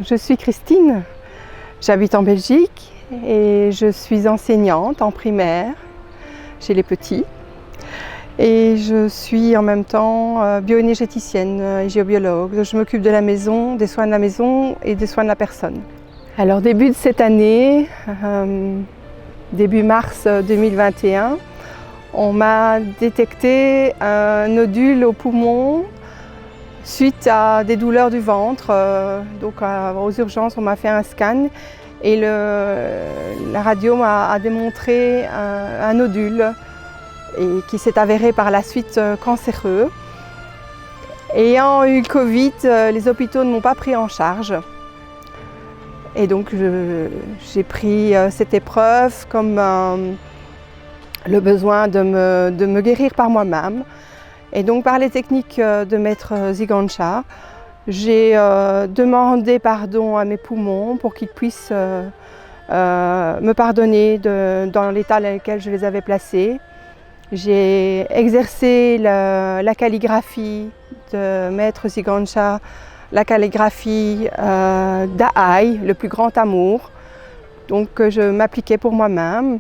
Je suis Christine, j'habite en Belgique et je suis enseignante en primaire chez les petits. Et je suis en même temps bioénergéticienne et géobiologue. Je m'occupe de la maison, des soins de la maison et des soins de la personne. Alors début de cette année, début mars 2021, on m'a détecté un nodule au poumon suite à des douleurs du ventre. Donc aux urgences, on m'a fait un scan et la radio a démontré un nodule et qui s'est avéré par la suite cancéreux. Ayant eu le Covid, les hôpitaux ne m'ont pas pris en charge. Et donc j'ai pris cette épreuve comme le besoin de me guérir par moi-même. Et donc par les techniques de maître Zigandcha, j'ai demandé pardon à mes poumons pour qu'ils puissent me pardonner dans l'état dans lequel je les avais placés. J'ai exercé la calligraphie de maître Zigandcha, la calligraphie d'Aï, le plus grand amour, donc que je m'appliquais pour moi-même.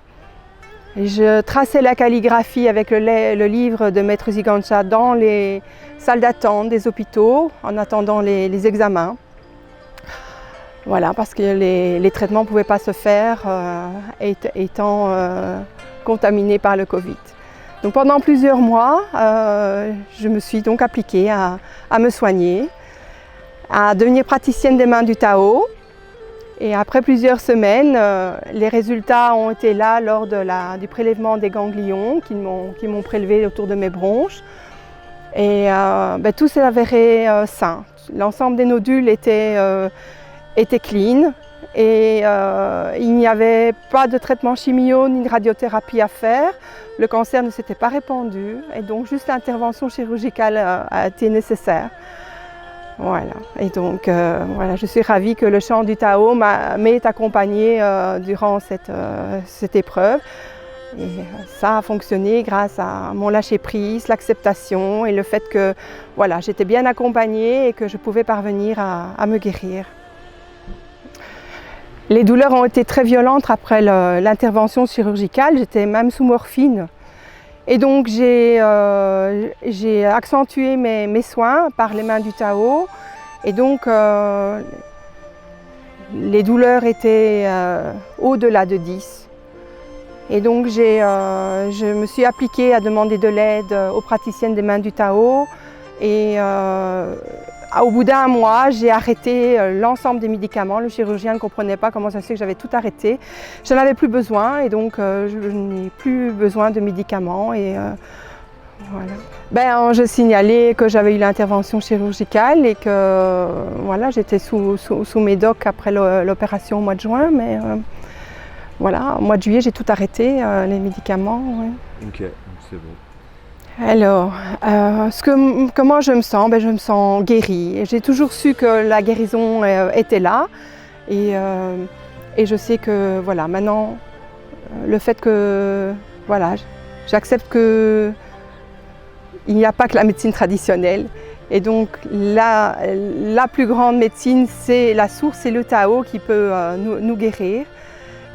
Je traçais la calligraphie avec le livre de maître Zigandcha dans les salles d'attente des hôpitaux en attendant les examens. Voilà, parce que les traitements ne pouvaient pas se faire étant contaminés par le Covid. Donc pendant plusieurs mois, je me suis donc appliquée à me soigner, à devenir praticienne des mains du Tao. Et après plusieurs semaines, les résultats ont été là lors du prélèvement des ganglions qui m'ont prélevé autour de mes bronches. Et tout s'est avéré sain. L'ensemble des nodules était clean et il n'y avait pas de traitement chimio ni de radiothérapie à faire. Le cancer ne s'était pas répandu et donc juste l'intervention chirurgicale a été nécessaire. Voilà, et donc voilà, je suis ravie que le chant du Tao m'ait accompagnée durant cette épreuve. Et ça a fonctionné grâce à mon lâcher-prise, l'acceptation et le fait que voilà, j'étais bien accompagnée et que je pouvais parvenir à me guérir. Les douleurs ont été très violentes après l'intervention chirurgicale, j'étais même sous morphine. Et donc j'ai accentué mes soins par les mains du Tao et donc les douleurs étaient au-delà de 10. Et donc je me suis appliquée à demander de l'aide aux praticiennes des mains du Tao et au bout d'un mois, j'ai arrêté l'ensemble des médicaments. Le chirurgien ne comprenait pas comment ça se fait que j'avais tout arrêté. Je n'en avais plus besoin et donc je n'ai plus besoin de médicaments. Et voilà. Je signalais que j'avais eu l'intervention chirurgicale et que voilà, j'étais sous médoc après l'opération au mois de juin. Mais voilà, au mois de juillet, j'ai tout arrêté, les médicaments. Ouais. Ok, c'est bon. Alors, comment je me sens? Je me sens guérie. J'ai toujours su que la guérison était là et je sais que voilà, maintenant, le fait que voilà, j'accepte qu'il n'y a pas que la médecine traditionnelle et donc la plus grande médecine, c'est la source, c'est le Tao qui peut nous guérir.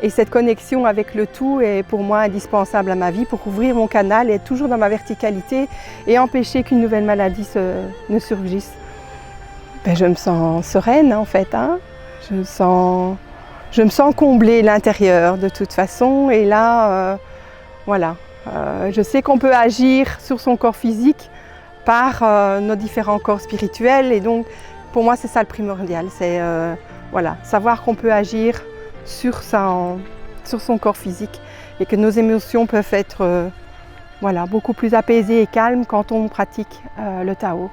Et cette connexion avec le tout est pour moi indispensable à ma vie pour ouvrir mon canal et être toujours dans ma verticalité et empêcher qu'une nouvelle maladie ne surgisse. Je me sens sereine en fait, hein. Je me sens comblée l'intérieur de toute façon et là, voilà. Je sais qu'on peut agir sur son corps physique par nos différents corps spirituels et donc pour moi c'est ça le primordial, c'est voilà, savoir qu'on peut agir sur son corps physique et que nos émotions peuvent être voilà, beaucoup plus apaisées et calmes quand on pratique le Tao.